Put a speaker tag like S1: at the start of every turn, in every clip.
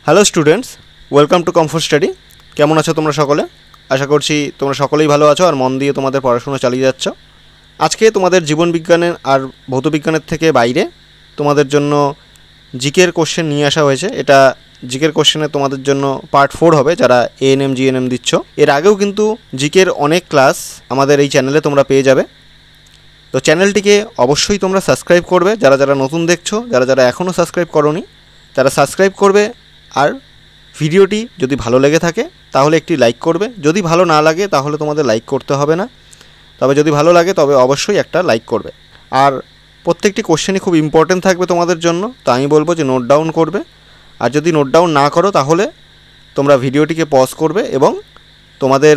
S1: Hello students, welcome to comfort study. কেমন আছো তোমরা সকলে? আশা করছি তোমরা সকলেই ভালো আছো আর মন দিয়ে তোমাদের পড়াশোনা চালিয়ে যাচ্ছ। আজকে তোমাদের জীবনবিজ্ঞানের আর ভৌতবিজ্ঞানের থেকে বাইরে তোমাদের জন্য জিকের কোশ্চেন নিয়ে আসা হয়েছে। এটা জিকের কোশ্চেনে তোমাদের জন্য পার্ট 4 হবে, যারা এএনএম জিএনএম দিচ্ছ। এর আগেও কিন্তু জিকের অনেক ক্লাস আমাদের এই চ্যানেলে তোমরা পেয়ে যাবে। তো চ্যানেলটিকে অবশ্যই তোমরা সাবস্ক্রাইব করবে, যারা যারা নতুন দেখছো, যারা যারা এখনও সাবস্ক্রাইব করোনি তারা সাবস্ক্রাইব করবে। আর ভিডিওটি যদি ভালো লেগে থাকে তাহলে একটি লাইক করবে, যদি ভালো না লাগে তাহলে তোমাদের লাইক করতে হবে না, তবে যদি ভালো লাগে তবে অবশ্যই একটা লাইক করবে। আর প্রত্যেকটি কোশ্চেনই খুব ইম্পর্টেন্ট থাকবে তোমাদের জন্য, তো আমি বলবো যে নোট ডাউন করবে। আর যদি নোট ডাউন না করো তাহলে তোমরা ভিডিওটিকে পজ করবে এবং তোমাদের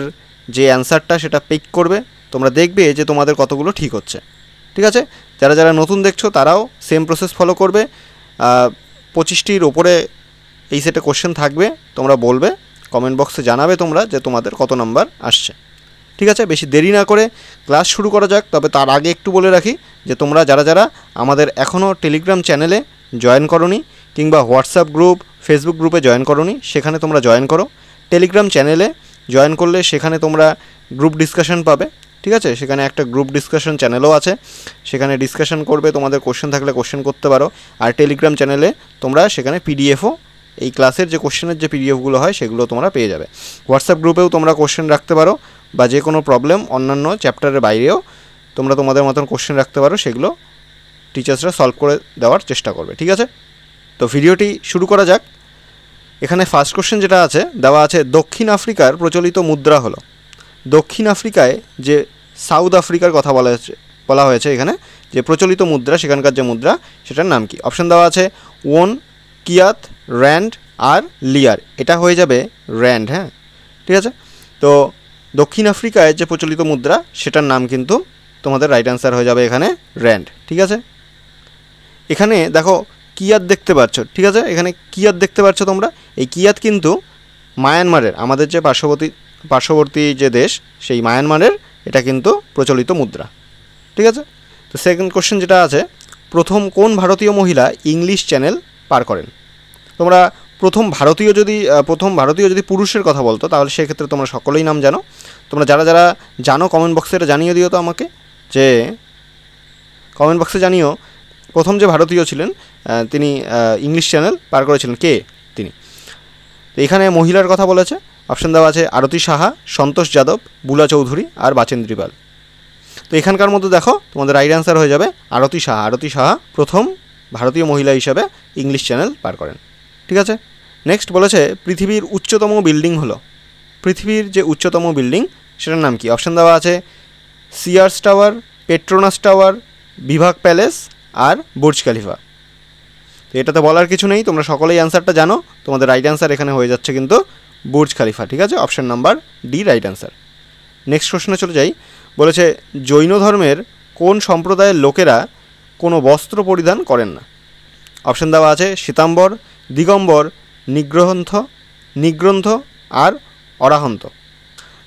S1: যে অ্যান্সারটা সেটা পিক করবে। তোমরা দেখবে যে তোমাদের কতগুলো ঠিক হচ্ছে। ঠিক আছে? যারা যারা নতুন দেখছো তারাও সেম প্রসেস ফলো করবে। 25টির ওপরে এই সেটে কোশ্চেন থাকবে, তোমরা বলবে, কমেন্ট বক্সে জানাবে তোমরা যে তোমাদের কত নাম্বার আসছে। ঠিক আছে? বেশি দেরি না করে ক্লাস শুরু করা যাক। তবে তার আগে একটু বলে রাখি যে তোমরা যারা যারা আমাদের এখনও টেলিগ্রাম চ্যানেলে জয়েন করোনি কিংবা হোয়াটসঅ্যাপ গ্রুপ, ফেসবুক গ্রুপে জয়েন করোনি, সেখানে তোমরা জয়েন করো। টেলিগ্রাম চ্যানেলে জয়েন করলে সেখানে তোমরা গ্রুপ ডিসকাশন পাবে। ঠিক আছে? সেখানে একটা গ্রুপ ডিসকাশন চ্যানেলও আছে, সেখানে ডিসকাশন করবে, তোমাদের কোশ্চেন থাকলে কোশ্চেন করতে পারো। আর টেলিগ্রাম চ্যানেলে তোমরা সেখানে পিডিএফও, এই ক্লাসের যে কোশ্চেনের যে পিডিএফগুলো হয় সেগুলো তোমরা পেয়ে যাবে। হোয়াটসঅ্যাপ গ্রুপেও তোমরা কোশ্চেন রাখতে পারো, বা যে কোনো প্রবলেম অন্যান্য চ্যাপ্টারের বাইরেও তোমরা তোমাদের মতন কোশ্চেন রাখতে পারো, সেগুলো টিচার্সরা সলভ করে দেওয়ার চেষ্টা করবে। ঠিক আছে? তো ভিডিওটি শুরু করা যাক। এখানে ফার্স্ট কোশ্চেন যেটা আছে, দেওয়া আছে দক্ষিণ আফ্রিকার প্রচলিত মুদ্রা হলো। দক্ষিণ আফ্রিকায় যে সাউথ আফ্রিকার কথা বলা হয়েছে এখানে, যে প্রচলিত মুদ্রা, সেখানকার যে মুদ্রা সেটার নাম কি? অপশান দেওয়া আছে ওন, কিয়াত, র্যান্ড আর লিয়ার। এটা হয়ে যাবে র্যান্ড। হ্যাঁ, ঠিক আছে। তো দক্ষিণ আফ্রিকায় যে প্রচলিত মুদ্রা সেটার নাম কিন্তু তোমাদের রাইট অ্যান্সার হয়ে যাবে এখানে র্যান্ড। ঠিক আছে? এখানে দেখো কিয়াত দেখতে পাচ্ছ। ঠিক আছে? এখানে কিয়াত দেখতে পাচ্ছ তোমরা। এই কিয়াত কিন্তু মায়ানমারের, আমাদের যে পার্শ্ববর্তী যে দেশ সেই মায়ানমারের এটা কিন্তু প্রচলিত মুদ্রা। ঠিক আছে? তো সেকেন্ড কোশ্চেন যেটা আছে, প্রথম কোন ভারতীয় মহিলা ইংলিশ চ্যানেল পার করেন? তোমরা প্রথম ভারতীয় যদি পুরুষের কথা বলতো তাহলে সেক্ষেত্রে তোমরা সকলেই নাম জানো। তোমরা যারা যারা জানো কমেন্ট বক্সে এটা জানিয়ে দিও তো আমাকে, যে কমেন্ট বক্সে জানিও প্রথম যে ভারতীয় ছিলেন তিনি ইংলিশ চ্যানেল পার করেছিলেন, কে তিনি? তো এখানে মহিলার কথা বলেছে। অপশান দেওয়া আছে আরতি সাহা, সন্তোষ যাদব, বুলা চৌধুরী আর বাচেন্দ্রী পাল। তো এখানকার মধ্যে দেখো তোমাদের রাইট অ্যান্সার হয়ে যাবে আরতি সাহা। আরতি সাহা প্রথম ভারতীয় মহিলা হিসাবে ইংলিশ চ্যানেল পার করেন। ঠিক আছে? নেক্সট বলেছে পৃথিবীর উচ্চতম বিল্ডিং হলো। পৃথিবীর যে উচ্চতম বিল্ডিং সেটার নাম কি? অপশান দেওয়া আছে সিয়ার্স টাওয়ার, পেট্রোনাস টাওয়ার, বিভাগ প্যালেস আর বুর্জ খলিফা। তো এটাতে বলার কিছু নেই, তোমরা সকলেই অ্যান্সারটা জানো। তোমাদের রাইট অ্যান্সার এখানে হয়ে যাচ্ছে কিন্তু বুর্জ খলিফা। ঠিক আছে? Option number D right answer. Next কোশ্চেনে চলে যাই। বলেছে জৈন ধর্মের কোন সম্প্রদায়ের লোকেরা কোনো বস্ত্র পরিধান করেন না? অপশান দেওয়া আছে শ্বেতাম্বর, দিগম্বর, নিগ্রন্থ আর অরাহন্ত।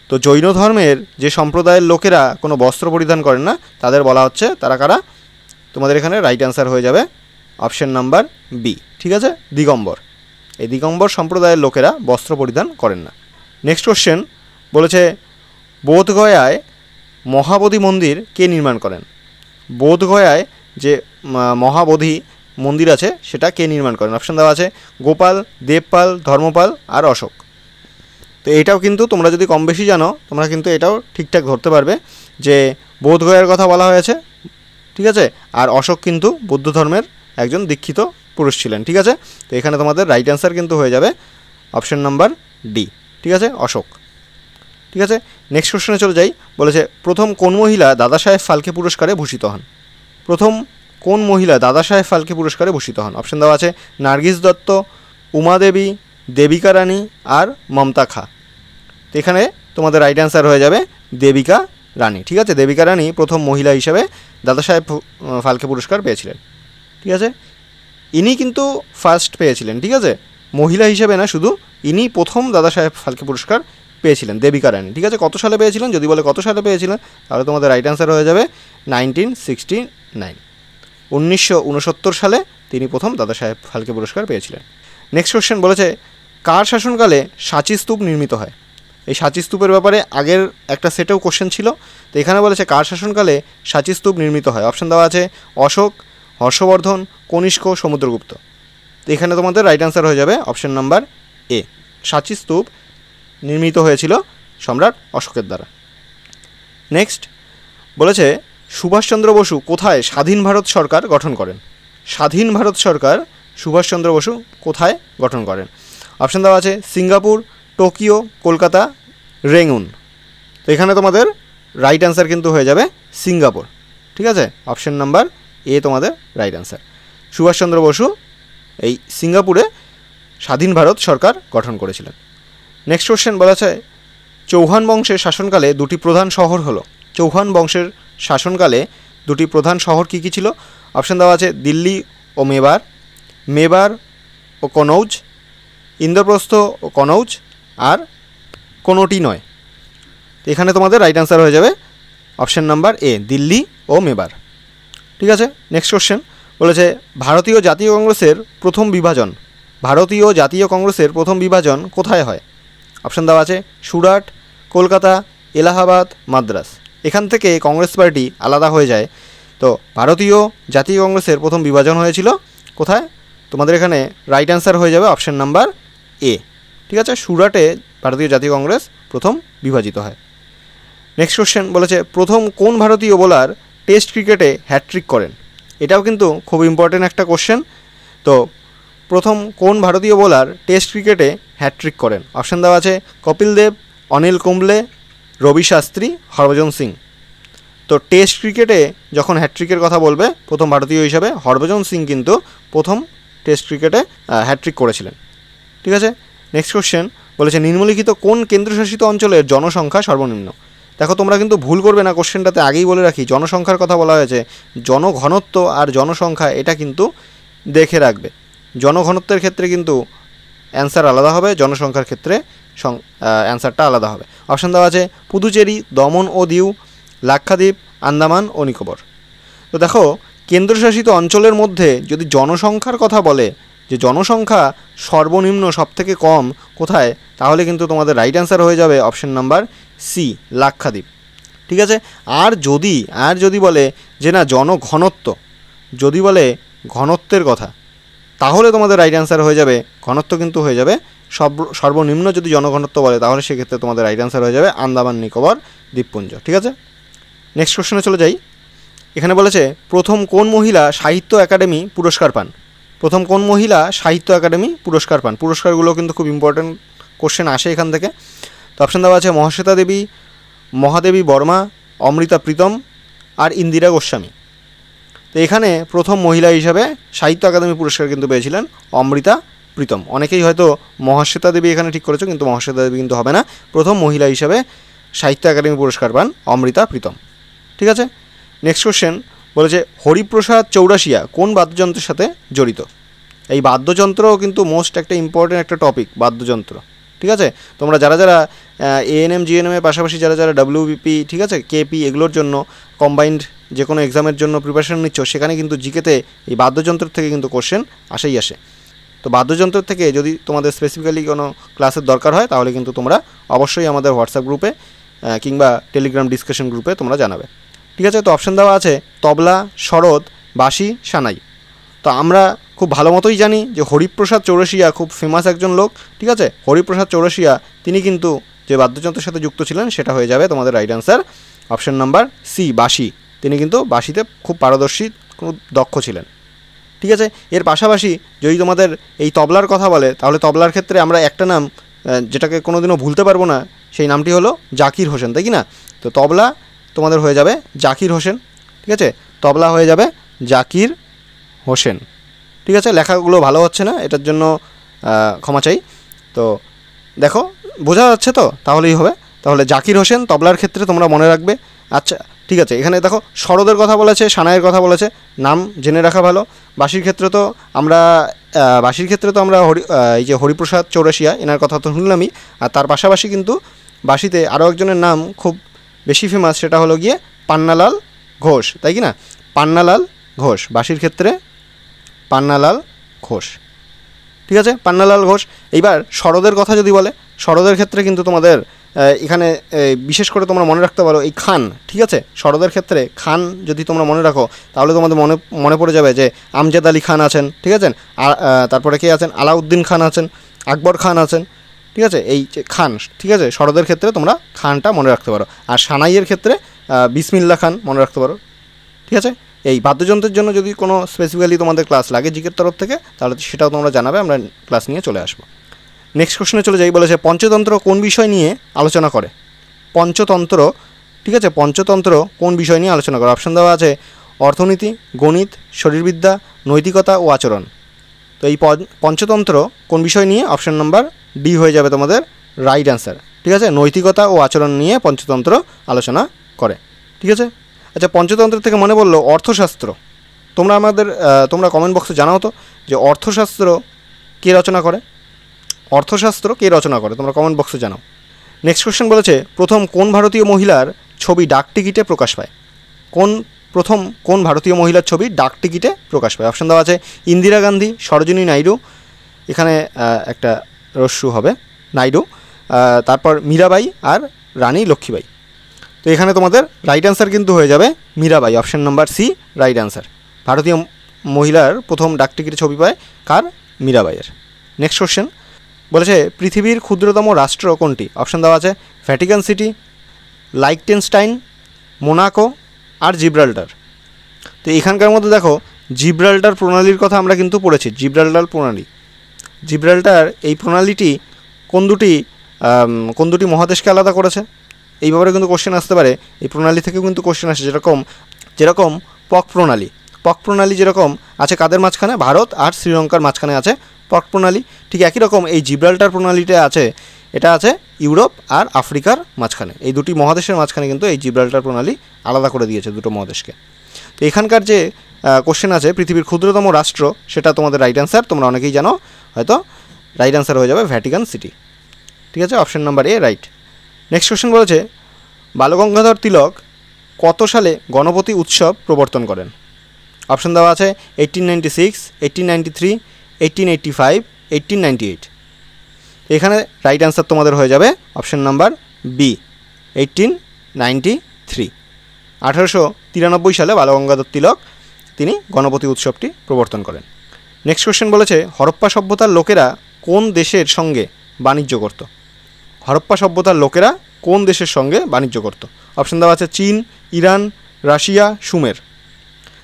S1: তো জৈন ধর্মের যে সম্প্রদায়ের লোকেরা কোনো বস্ত্র পরিধান করেন না তাদের বলা হচ্ছে, তারা কারা? তোমাদের এখানে রাইট অ্যান্সার হয়ে যাবে অপশান নাম্বার বি। ঠিক আছে? দিগম্বর। এই দিগম্বর সম্প্রদায়ের লোকেরা বস্ত্র পরিধান করেন না। নেক্সট কোশ্চেন বলেছে বোধগয়ায় মহাবোধি মন্দির কে নির্মাণ করেন? বোধগয়ায় যে মহাবোধি মন্দির আছে সেটা কে নির্মাণ করেন? অপশান দেওয়া আছে গোপাল, দেবপাল, ধর্মপাল আর অশোক। তো এটাও কিন্তু তোমরা যদি কম বেশি জানো তোমরা কিন্তু এটাও ঠিকঠাক ধরতে পারবে যে বোধগয়ার কথা বলা হয়েছে। ঠিক আছে? আর অশোক কিন্তু বৌদ্ধ ধর্মের একজন দীক্ষিত পুরুষ ছিলেন। ঠিক আছে? তো এখানে তোমাদের রাইট অ্যান্সার কিন্তু হয়ে যাবে অপশান নাম্বার ডি। ঠিক আছে? অশোক। ঠিক আছে? নেক্সট কোশ্চেনে চলে যাই। বলেছে প্রথম কোন মহিলা দাদা সাহেব ফালকে পুরস্কারে ভূষিত হন? প্রথম কোন মহিলা দাদা সাহেব ফালকে পুরস্কারে ভূষিত হন? অপশান দেওয়া আছে নার্গিস দত্ত, উমা দেবী, দেবিকা রানী আর মমতা খা। তো এখানে তোমাদের রাইট অ্যান্সার হয়ে যাবে দেবিকা রানী। ঠিক আছে? দেবিকা রানী প্রথম মহিলা হিসেবে দাদা সাহেব ফালকে পুরস্কার পেয়েছিলেন। ঠিক আছে? ইনি কিন্তু ফার্স্ট পেয়েছিলেন। ঠিক আছে? মহিলা হিসেবে না, শুধু ইনি প্রথম দাদা সাহেব ফালকে পুরস্কার পেয়েছিলেন, দেবিকা রানী। ঠিক আছে? কত সালে পেয়েছিলেন? যদি বলে কত সালে পেয়েছিলেন তাহলে তোমাদের রাইট অ্যান্সার হয়ে যাবে 1969। 1969 সালে তিনি প্রথম দাদা সাহেব ফালকে পুরস্কার পেয়েছিলেন। নেক্সট কোশ্চেন বলেছে কার শাসনকালে সাঁচি স্তূপ নির্মিত হয়? এই সাঁচি স্তূপের ব্যাপারে আগের একটা সেটেও কোশ্চেন ছিল, তো এখানে বলেছে কার শাসনকালে সাঁচি স্তূপ নির্মিত হয়। অপশান দেওয়া আছে অশোক, হর্ষবর্ধন, কনিষ্ক, সমুদ্রগুপ্ত। তো এখানে তোমাদের রাইট অ্যান্সার হয়ে যাবে অপশান নাম্বার এ। সাঁচি স্তূপ নির্মিত হয়েছিল সম্রাট অশোকের দ্বারা। নেক্সট বলেছে সুভাষচন্দ্র বসু কোথায় স্বাধীন ভারত সরকার গঠন করেন? স্বাধীন ভারত সরকার সুভাষচন্দ্র বসু কোথায় গঠন করেন? অপশান দেওয়া আছে সিঙ্গাপুর, টোকিও, কলকাতা, রেঙ্গুন। তো এখানে তোমাদের রাইট অ্যান্সার কিন্তু হয়ে যাবে সিঙ্গাপুর। ঠিক আছে, অপশান নাম্বার এ তোমাদের রাইট অ্যান্সার। সুভাষচন্দ্র বসু এই সিঙ্গাপুরে স্বাধীন ভারত সরকার গঠন করেছিলেন। নেক্সট কোশ্চেন বলা আছে চৌহান বংশের শাসনকালে দুটি প্রধান শহর হলো। চৌহান বংশের শাসনকালে দুটি প্রধান শহর কী কী ছিল? অপশান দেওয়া আছে দিল্লি ও মেবার, মেবার ও কনৌজ, ইন্দ্রপ্রস্থ ও কনৌজ, আর কোনোটি নয়। এখানে তোমাদের রাইট অ্যান্সার হয়ে যাবে অপশান নাম্বার এ, দিল্লি ও মেবার। ঠিক আছে, নেক্সট কোশ্চেন বলেছে ভারতীয় জাতীয় কংগ্রেসের প্রথম বিভাজন, ভারতীয় জাতীয় কংগ্রেসের প্রথম বিভাজন কোথায় হয়? অপশান দেওয়া আছে সুরাট, কলকাতা, এলাহাবাদ, মাদ্রাস। এখান থেকে কংগ্রেস পার্টি আলাদা হয়ে যায়। তো ভারতীয় জাতীয় কংগ্রেসের প্রথম বিভাজন হয়েছিল কোথায়? তোমাদের এখানে রাইট অ্যান্সার হয়ে যাবে অপশান নাম্বার এ। ঠিক আছে, সুরাটে ভারতীয় জাতীয় কংগ্রেস প্রথম বিভাজিত হয়। নেক্সট কোশ্চেন বলেছে প্রথম কোন ভারতীয় বোলার টেস্ট ক্রিকেটে হ্যাট্রিক করেন? এটাও কিন্তু খুব ইম্পর্টেন্ট একটা কোশ্চেন। তো প্রথম কোন ভারতীয় বোলার টেস্ট ক্রিকেটে হ্যাট্রিক করেন? অপশান দেওয়া আছে কপিল দেব, অনিল কুম্বলে, রবি শাস্ত্রী, হরভজন সিং। তো টেস্ট ক্রিকেটে যখন হ্যাট্রিকের কথা বলবে প্রথম ভারতীয় হিসাবে হরভজন সিং কিন্তু প্রথম টেস্ট ক্রিকেটে হ্যাট্রিক করেছিলেন। ঠিক আছে, নেক্সট কোশ্চেন বলেছে নিম্নলিখিত কোন কেন্দ্রশাসিত অঞ্চলের জনসংখ্যা সর্বনিম্ন? দেখো তোমরা কিন্তু ভুল করবে না, কোশ্চেনটাতে আগেই বলে রাখি জনসংখ্যার কথা বলা হয়েছে, জনঘনত্ব আর জনসংখ্যা এটা কিন্তু দেখে রাখবে। জনঘনত্বের ক্ষেত্রে কিন্তু অ্যান্সার আলাদা হবে, জনসংখ্যার ক্ষেত্রে অ্যান্সারটা আলাদা হবে। অপশান দেওয়া আছে পুদুচেরি, দমন ও দিউ, লাক্ষাদ্বীপ, আন্দামান ও নিকোবর। তো দেখো কেন্দ্রশাসিত অঞ্চলের মধ্যে যদি জনসংখ্যার কথা বলে যে জনসংখ্যা সর্বনিম্ন সবথেকে কম কোথায়, তাহলে কিন্তু তোমাদের রাইট অ্যান্সার হয়ে যাবে অপশান নাম্বার সি, লাক্ষাদ্বীপ। ঠিক আছে, আর যদি বলে যে না জনঘনত্ব, যদি বলে ঘনত্বের কথা, তাহলে তোমাদের রাইট অ্যান্সার হয়ে যাবে ঘনত্ব কিন্তু হয়ে যাবে সর্বনিম্ন যদি জনঘনত্ব বলে তাহলে সেক্ষেত্রে তোমাদের রাইট অ্যান্সার হয়ে যাবে আন্দামান নিকোবর দ্বীপপুঞ্জ। ঠিক আছে, নেক্সট কোশ্চেনে চলে যাই। এখানে বলেছে প্রথম কোন মহিলা সাহিত্য একাডেমি পুরস্কার পান? প্রথম কোন মহিলা সাহিত্য একাডেমি পুরস্কার পান? পুরস্কারগুলো কিন্তু খুব ইম্পর্ট্যান্ট কোশ্চেন আসে এখান থেকে। তো অপশান দেওয়া আছে মহাশ্বেতা দেবী, মহাদেবী বর্মা, অমৃতা প্রীতম, আর ইন্দিরা গোস্বামী। তো এখানে প্রথম মহিলা হিসাবে সাহিত্য একাডেমি পুরস্কার কিন্তু পেয়েছিলেন অমৃতা প্রীতম। অনেকেই হয়তো মহাশ্বেতা দেবী এখানে ঠিক করেছো, কিন্তু মহাশ্বেতা দেবী কিন্তু হবে না। প্রথম মহিলা হিসাবে সাহিত্য একাডেমি পুরস্কার পান অমৃতা প্রীতম। ঠিক আছে, নেক্সট কোশ্চেন বলেছে হরিপ্রসাদ চৌরাশিয়া কোন বাদ্যযন্ত্রের সাথে জড়িত? এই বাদ্যযন্ত্রও কিন্তু মোস্ট একটা ইম্পর্টেন্ট একটা টপিক, বাদ্যযন্ত্র। ঠিক আছে, তোমরা যারা এএনএম জিএনএমের পাশাপাশি যারা ডাব্লিউবিপি, ঠিক আছে, কেপি এগুলোর জন্য কম্বাইন্ড যে কোনো এক্সামের জন্য প্রিপারেশন নিচ্ছ, সেখানে কিন্তু জিকেতে এই বাদ্যযন্ত্রের থেকে কিন্তু কোশ্চেন আসে। তো বাদ্যযন্ত্রের থেকে যদি তোমাদের স্পেসিফিক্যালি কোনো ক্লাসের দরকার হয় তাহলে কিন্তু তোমরা অবশ্যই আমাদের হোয়াটসঅ্যাপ গ্রুপে কিংবা টেলিগ্রাম ডিসকাশন গ্রুপে তোমরা জানাবে। ঠিক আছে, তো অপশান দেওয়া আছে তবলা, সরোদ, বাঁশি, সানাই। তো আমরা খুব ভালো মতোই জানি যে হরিপ্রসাদ চৌরাশিয়া খুব ফেমাস একজন লোক। ঠিক আছে, হরিপ্রসাদ চৌরাশিয়া তিনি কিন্তু যে বাদ্যযন্ত্রের সাথে যুক্ত ছিলেন সেটা হয়ে যাবে তোমাদের right answer option number C, বাঁশি। তিনি কিন্তু বাঁশিতে খুব পারদর্শী, খুব দক্ষ ছিলেন। ঠিক আছে, এর পাশাপাশি যদি তোমাদের এই তবলার কথা বলে তাহলে তবলার ক্ষেত্রে আমরা একটা নাম যেটাকে কোনোদিনও ভুলতে পারবো না, সেই নামটি হলো জাকির হোসেন, তাই কি না? তো তবলা তোমাদের হয়ে যাবে জাকির হোসেন। ঠিক আছে, তবলা হয়ে যাবে জাকির হোসেন। ঠিক আছে, লেখাগুলো ভালো হচ্ছে না, এটার জন্য ক্ষমা চাই। তো দেখো বোঝা যাচ্ছে তো, তাহলেই হবে। তাহলে জাকির হোসেন তবলার ক্ষেত্রে তোমরা মনে রাখবে। আচ্ছা ঠিক আছে, এখানে দেখো সরোদের কথা বলেছে, সানাইয়ের কথা বলেছে, নাম জেনে রাখা ভালো। বাঁশির ক্ষেত্রে তো আমরা এই যে হরিপ্রসাদ চৌরাশিয়া এনার কথা তো শুনলামই, আর তার পাশাপাশি কিন্তু বাঁশিতে আরও একজনের নাম খুব বেশি ফেমাস, সেটা হলো গিয়ে পান্নালাল ঘোষ, তাই কি না? পান্নালাল ঘোষ, বাঁশির ক্ষেত্রে পান্নালাল ঘোষ। ঠিক আছে, পান্নালাল ঘোষ। এইবার শরদের কথা যদি বলে, শরদের ক্ষেত্রে কিন্তু তোমাদের এখানে বিশেষ করে তোমরা মনে রাখতে পারো এই খান, ঠিক আছে, শরদের ক্ষেত্রে খান যদি তোমরা মনে রাখো তাহলে তোমাদের মনে পড়ে যাবে যে আমজাদ আলী খান আছেন, ঠিক আছে, তারপরে কে আছেন, আলাউদ্দিন খান আছেন, আকবর খান আছেন, ঠিক আছে, এই যে খান, ঠিক আছে, শরদের ক্ষেত্রে তোমরা খানটা মনে রাখতে পারো। আর সানাইয়ের ক্ষেত্রে বিসমিল্লা খান মনে রাখতে পারো, ঠিক আছে। এই বাদ্যযন্ত্রের জন্য যদি কোনো স্পেসিফিক্যালি তোমাদের ক্লাস লাগে জিকের তরফ থেকে তাহলে সেটাও তোমরা জানাবে, আমরা ক্লাস নিয়ে চলে আসবো। নেক্সট কোশ্চেনে চলে যাই। বলেছে পঞ্চতন্ত্র কোন বিষয় নিয়ে আলোচনা করে? পঞ্চতন্ত্র, ঠিক আছে, পঞ্চতন্ত্র কোন বিষয় নিয়ে আলোচনা করে? অপশান দেওয়া আছে অর্থনীতি, গণিত, শরীরবিদ্যা, নৈতিকতা ও আচরণ। তো এই পঞ্চতন্ত্র কোন বিষয় নিয়ে? অপশান নাম্বার ডি হয়ে যাবে তোমাদের রাইট অ্যান্সার, ঠিক আছে। নৈতিকতা ও আচরণ নিয়ে পঞ্চতন্ত্র আলোচনা করে, ঠিক আছে। আচ্ছা, পঞ্চতন্ত্রের থেকে মনে পড়লো অর্থশাস্ত্র। তোমরা কমেন্ট বক্সে জানাও তো যে অর্থশাস্ত্র কে রচনা করে? অর্থশাস্ত্র কে রচনা করে? তোমরা কমেন্ট বক্সে জানাও। নেক্সট কোশ্চেন বলেছে প্রথম কোন ভারতীয় মহিলার ছবি ডাকটিকিটে প্রকাশ পায়? কোন ভারতীয় মহিলার ছবি ডাকটিকিটে প্রকাশ পায়? অপশান দেওয়া আছে ইন্দিরা গান্ধী, সরোজিনী নাইডু, এখানে একটা রস্যু হবে, নাইডু, তারপর মীরাবাই আর রানী লক্ষ্মীবাই। তো এখানে তোমাদের রাইট অ্যান্সার কিন্তু হয়ে যাবে Mirabai, option number C right answer. ভারতীয় মহিলার প্রথম ডাকটিকিটে ছবি পায় কার? মীরাবাইয়ের। নেক্সট কোশ্চেন বলেছে পৃথিবীর ক্ষুদ্রতম রাষ্ট্র কোনটি? অপশান দেওয়া আছে ভ্যাটিকান সিটি, লাইখটেনস্টাইন, মোনাকো আর জিব্রাল্টার। তো এখানকার মধ্যে দেখো জিব্রাল্টার প্রণালীর কথা আমরা কিন্তু পড়েছি। জিব্রাল্টার এই প্রণালীটি কোন দুটি মহাদেশকে আলাদা করেছে? এই ব্যাপারে কিন্তু কোশ্চেন আসতে পারে। এই প্রণালী থেকেও কিন্তু কোশ্চেন আসে, যেরকম পক প্রণালী যেরকম আছে কাদের মাঝখানে? ভারত আর শ্রীলঙ্কার মাঝখানে আছে পক প্রণালী। ঠিক একই রকম এই জিব্রাল্টার প্রণালীটা আছে, এটা আছে ইউরোপ আর আফ্রিকার মাঝখানে। এই দুটি মহাদেশের মাঝখানে কিন্তু এই জিব্রাল্টার প্রণালী আলাদা করে দিয়েছে দুটো মহাদেশকে। তো এখানকার যে কোশ্চেন আছে পৃথিবীর ক্ষুদ্রতম রাষ্ট্র, সেটা তোমাদের রাইট অ্যান্সার, তোমরা অনেকেই জানো হয়তো। রাইট অ্যান্সার হয়ে যাবে ভ্যাটিকান সিটি, ঠিক আছে, option number A right. Next question বলেছে বালগঙ্গাধর তিলক কত সালে গণপতি উৎসব প্রবর্তন করেন? অপশান দেওয়া আছে 1896, 1893, 1885, 1898। এখানে রাইট অ্যান্সার তোমাদের হয়ে যাবে অপশান নাম্বার বি 1893। 1893 সালে বালগঙ্গাধর তিলক তিনি গণপতি উৎসবটি প্রবর্তন করেন। নেক্সট কোশ্চেন বলেছে হরপ্পা সভ্যতার লোকেরা কোন দেশের সঙ্গে বাণিজ্য করত? হরপ্পা সভ্যতার লোকেরা কোন দেশের সঙ্গে বাণিজ্য করত? অপশান দেওয়া আছে চীন, ইরান, রাশিয়া, সুমের।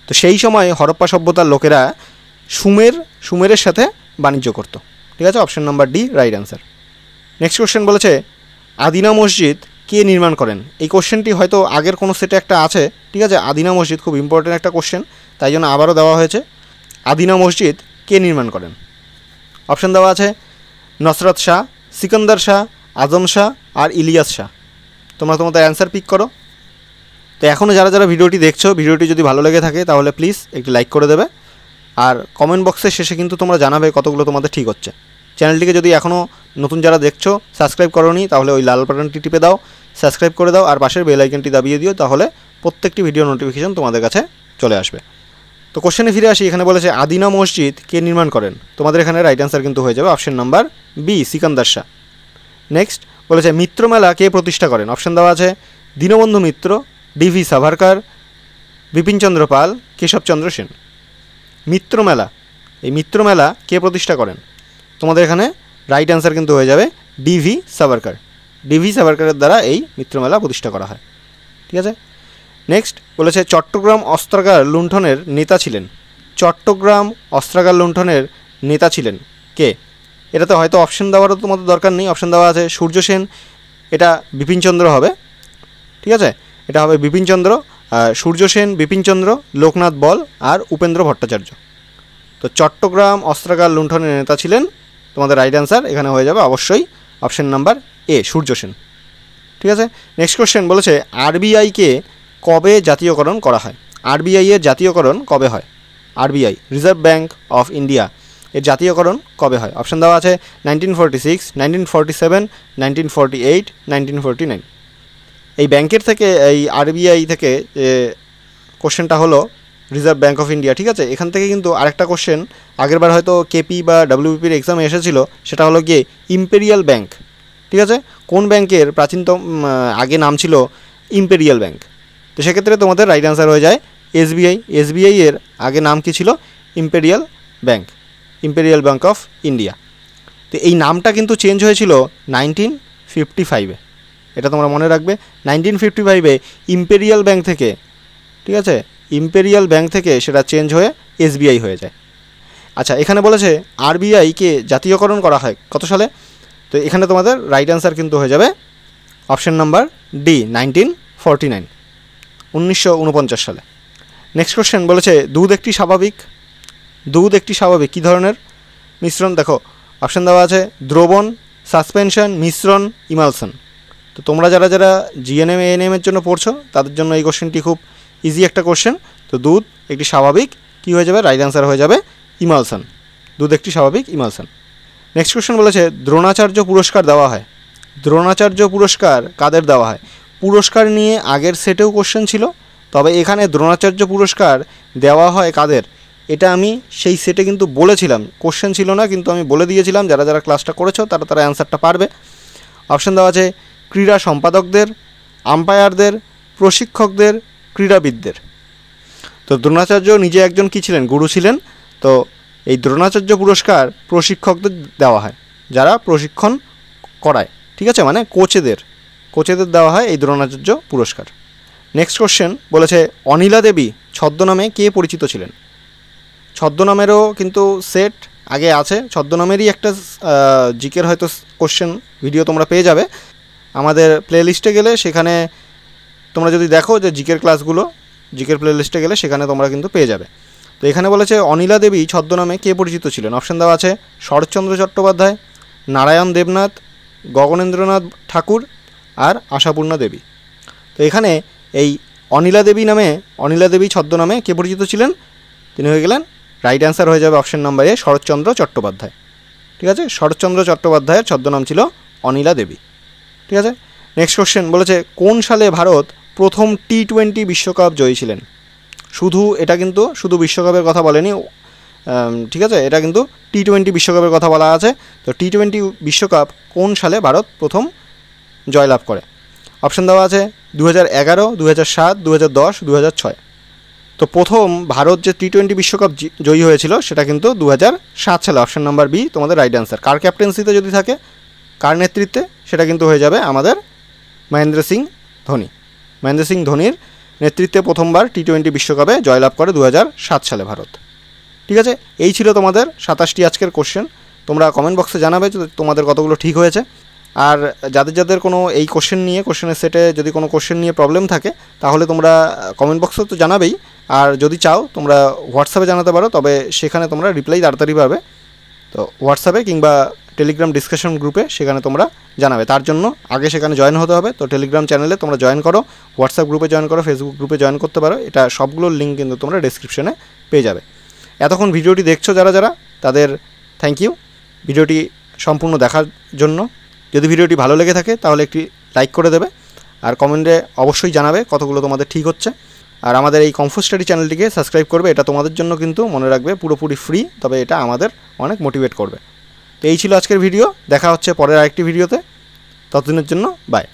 S1: তো সেই সময় হরপ্পা সভ্যতার লোকেরা সুমেরের সাথে বাণিজ্য করত, ঠিক আছে, option number D right answer. Next question বলেছে আদিনা মসজিদ কে নির্মাণ করেন? এই কোশ্চেনটি হয়তো আগের কোনো সেটে একটা আছে, ঠিক আছে। আদিনা মসজিদ খুব ইম্পর্টেন্ট একটা কোশ্চেন, তাই জন্য আবারও দেওয়া হয়েছে। আদিনা মসজিদ কে নির্মাণ করেন? অপশান দেওয়া আছে নসরত শাহ, সিকান্দার শাহ, আজম শাহ আর ইলিয়াস শাহ। তোমরা তোমাদের অ্যান্সার পিক করো। তো এখনও যারা ভিডিওটি দেখছো, ভিডিওটি যদি ভালো লেগে থাকে তাহলে প্লিজ একটি লাইক করে দেবে। আর কমেন্ট বক্সের শেষে কিন্তু তোমরা জানাবে কতগুলো তোমাদের ঠিক হচ্ছে। চ্যানেলটিকে যদি এখনও নতুন যারা দেখছো সাবস্ক্রাইব করোনি তাহলে ওই লাল বাটনটি টিপে দাও, সাবস্ক্রাইব করে দাও আর পাশের বেল আইকনটি দাবিয়ে দিও, তাহলে প্রত্যেকটি ভিডিও নোটিফিকেশন তোমাদের কাছে চলে আসবে। তো কোশ্চেনে ফিরে আসি। এখানে বলেছে আদিনা মসজিদ কে নির্মাণ করেন? তোমাদের এখানে রাইট অ্যান্সার কিন্তু হয়ে যাবে option number B Sikandar Shah. Next বলেছে মিত্র মেলা কে প্রতিষ্ঠা করেন? অপশন দেওয়া আছে দীনবন্ধু মিত্র, ডিভি সাভারকার, বিপিনচন্দ্র পাল, কেশবচন্দ্র সেন। মিত্রমেলা, এই মিত্রমেলা কে প্রতিষ্ঠা করেন? তোমাদের এখানে রাইট অ্যান্সার কিন্তু হয়ে যাবে ডিভি সাভারকার। ডিভি সাভারকারের দ্বারা এই মিত্রমেলা প্রতিষ্ঠা করা হয়, ঠিক আছে। নেক্সট বলেছে চট্টগ্রাম অস্ত্রাগার লুণ্ঠনের নেতা ছিলেন। চট্টগ্রাম অস্ত্রাগার লুণ্ঠনের নেতা ছিলেন কে? এটাতে হয়তো অপশন দেওয়ারও তোমাদের দরকার নেই। অপশন দেওয়া আছে সূর্য সেন, এটা বিপিনচন্দ্র হবে, ঠিক আছে, এটা হবে বিপিনচন্দ্র, সূর্য সেন, বিপিনচন্দ্র, লোকনাথ বল আর উপেন্দ্র ভট্টাচার্য। তো চট্টগ্রাম অস্ত্রাগার লুণ্ঠনের নেতা ছিলেন, তোমাদের রাইট অ্যান্সার এখানে হয়ে যাবে অবশ্যই অপশন নাম্বার এ সূর্য সেন, ঠিক আছে। নেক্সট কোশ্চেন বলেছে আরবিআইকে কবে জাতীয়করণ করা হয়? আরবিআই এর জাতীয়করণ কবে হয়? RBI reserve bank of India এর জাতীয়করণ কবে হয়? অপশন দেওয়া আছে 1946, 1947, 1948, 1949। এই ব্যাংকের থেকে, এই আরবিআই থেকে কোশ্চেনটা হলো রিজার্ভ ব্যাঙ্ক অফ ইন্ডিয়া। ঠিক আছে, এখান থেকে কিন্তু আরেকটা কোশ্চেন আগেরবার হয়তো কেপি বা ডাব্লিউবিপির এক্সামে এসেছিল, সেটা হলো গিয়ে ইম্পেরিয়াল ব্যাঙ্ক। ঠিক আছে, কোন ব্যাংকের প্রাচীনতম আগে নাম ছিল ইম্পেরিয়াল ব্যাঙ্ক? তো সেক্ষেত্রে তোমাদের রাইট অ্যান্সার হয়ে যায় এসবিআই। এসবিআই এর আগে নাম কি ছিল? Imperial bank, imperial bank of India. তো এই নামটা কিন্তু চেঞ্জ হয়েছিল 1955-এ, এটা তোমরা মনে রাখবে। 1955-এ ইম্পেরিয়াল ব্যাঙ্ক থেকে, ঠিক আছে, ইম্পেরিয়াল ব্যাঙ্ক থেকে সেটা চেঞ্জ হয়ে এসবিআই হয়ে যায়। আচ্ছা, এখানে বলেছে আরবিআইকে জাতীয়করণ করা হয় কত সালে? তো এখানে তোমাদের রাইট অ্যান্সার কিন্তু হয়ে যাবে অপশন নাম্বার ডি, 1949, 1949 সালে। নেক্সট কোশ্চেন বলেছে দুধ একটি স্বাভাবিক, দুধ একটি স্বাভাবিক কী ধরনের মিশ্রণ? দেখো অপশান দেওয়া আছে দ্রবণ, সাসপেনশন, মিশ্রণ, ইমালশন। তো তোমরা যারা যারা জিএনএম এএনএমের জন্য পড়ছো তাদের জন্য এই কোশ্চেনটি খুব ইজি একটা কোশ্চেন। তো দুধ একটি স্বাভাবিক কী হয়ে যাবে? রাইট অ্যান্সার হয়ে যাবে ইমালশন, দুধ একটি স্বাভাবিক ইমালশন। নেক্সট কোশ্চেন বলেছে দ্রোণাচার্য পুরস্কার দেওয়া হয়, দ্রোণাচার্য পুরস্কার কাদের দেওয়া হয়? পুরস্কার নিয়ে আগের সেটেও কোশ্চেন ছিল, তবে এখানে দ্রোণাচার্য পুরস্কার দেওয়া হয় কাদের, এটা আমি সেই সেটে কিন্তু বলেছিলাম, কোশ্চেন ছিল না কিন্তু আমি বলে দিয়েছিলাম, যারা যারা ক্লাসটা করেছো তারা তারা অ্যান্সারটা পারবে। অপশান দেওয়া আছে ক্রীড়া সম্পাদকদের, আম্পায়ারদের, প্রশিক্ষকদের, ক্রীড়াবিদদের। তো দ্রোণাচার্য নিজে একজন কী ছিলেন? গুরু ছিলেন। তো এই দ্রোণাচার্য পুরস্কার প্রশিক্ষকদের দেওয়া হয়, যারা প্রশিক্ষণ করায়। ঠিক আছে, মানে কোচেদের দেওয়া হয় এই দ্রোণাচার্য পুরস্কার। নেক্সট কোশ্চেন বলেছে অনিলা দেবী ছদ্মনামে কে পরিচিত ছিলেন? ছদ্মনামেরও কিন্তু সেট আগে আছে, ছদ্মনামেরই একটা জিকের হয়তো কোশ্চেন ভিডিও তোমরা পেয়ে যাবে আমাদের প্লেলিস্টে গেলে। সেখানে তোমরা যদি দেখো যে জিকের ক্লাসগুলো, জিকের প্লেলিস্টে গেলে সেখানে তোমরা কিন্তু পেয়ে যাবে। তো এখানে বলেছে অনিলা দেবী ছদ্মনামে কে পরিচিত ছিলেন? অপশান দেওয়া আছে শরৎচন্দ্র চট্টোপাধ্যায়, নারায়ণ দেবনাথ, গগনেন্দ্রনাথ ঠাকুর আর আশাপূর্ণা দেবী। তো এখানে এই অনিলা দেবী নামে, অনিলা দেবী ছদ্মনামে কে পরিচিত ছিলেন? তিনি হয়ে গেলেন, রাইট অ্যান্সার হয়ে যাবে option number A, Saratchandra Chattopadhyay. ঠিক আছে, শরৎচন্দ্র চট্টোপাধ্যায়ের ছদ্মনাম ছিল অনিলা দেবী। ঠিক আছে, নেক্সট কোশ্চেন বলেছে কোন সালে ভারত প্রথম টি-20 বিশ্বকাপ জয়ী ছিলেন? শুধু এটা কিন্তু শুধু বিশ্বকাপের কথা বলেনি, ঠিক আছে, এটা কিন্তু টি-20 বিশ্বকাপের কথা বলা আছে। তো টি-20 বিশ্বকাপ কোন সালে ভারত প্রথম জয়লাভ করে? অপশান দেওয়া আছে 2011, 2007, 2010, 2006। তো প্রথম ভারত যে টি-20 বিশ্বকাপ জয়ী হয়েছিল সেটা কিন্তু 2007 সালে, অপশান নাম্বার বি তোমাদের রাইট অ্যান্সার। কার ক্যাপ্টেন্সিতে যদি থাকে, কার নেতৃত্বে, সেটা কিন্তু হয়ে যাবে আমাদের মহেন্দ্র সিং ধোনি। মহেন্দ্র সিং ধোনির নেতৃত্বে প্রথমবার টি-20 বিশ্বকাপে জয়লাভ করে 2007 সালে ভারত। ঠিক আছে, এই ছিল তোমাদের 27টি আজকের কোশ্চেন। তোমরা কমেন্ট বক্সে জানাবে যে তোমাদের কতগুলো ঠিক হয়েছে। আর যাদের যাদের কোনো এই কোশ্চেন নিয়ে, কোশ্চেনের সেটে যদি কোনো কোশ্চেন নিয়ে প্রবলেম থাকে তাহলে তোমরা কমেন্ট বক্সে তো জানাবেই, আর যদি চাও তোমরা হোয়াটসঅ্যাপে জানাতে পারো, তবে সেখানে তোমরা রিপ্লাই তাড়াতাড়ি পাবে। তো হোয়াটসঅ্যাপে কিংবা টেলিগ্রাম ডিসকাশন গ্রুপে সেখানে তোমরা জানাবে, তার জন্য আগে সেখানে জয়েন হতে হবে। তো টেলিগ্রাম চ্যানেলে তোমরা জয়েন করো, হোয়াটসঅ্যাপ গ্রুপে জয়েন করো, ফেসবুক গ্রুপে জয়েন করতে পারো, এটা সবগুলোর লিঙ্ক কিন্তু তোমরা ডেসক্রিপশনে পেয়ে যাবে। এতক্ষণ ভিডিওটি দেখছো যারা যারা, তাদের থ্যাংক ইউ ভিডিওটি সম্পূর্ণ দেখার জন্য। যদি ভিডিওটি ভালো লেগে থাকে তাহলে একটি লাইক করে দেবে, আর কমেন্টে অবশ্যই জানাবে কতগুলো তোমাদের ঠিক হচ্ছে। আর আমাদের এই কমফোর্ট স্টাডি চ্যানেলটিকে সাবস্ক্রাইব করবে, এটা তোমাদের জন্য কিন্তু মনে রাখবে পুরোপুরি ফ্রি, তবে এটা আমাদের অনেক মোটিভেট করবে। তো এই ছিল আজকের ভিডিও, দেখা হচ্ছে পরের আরেকটি ভিডিওতে, ততদিনের জন্য বাই।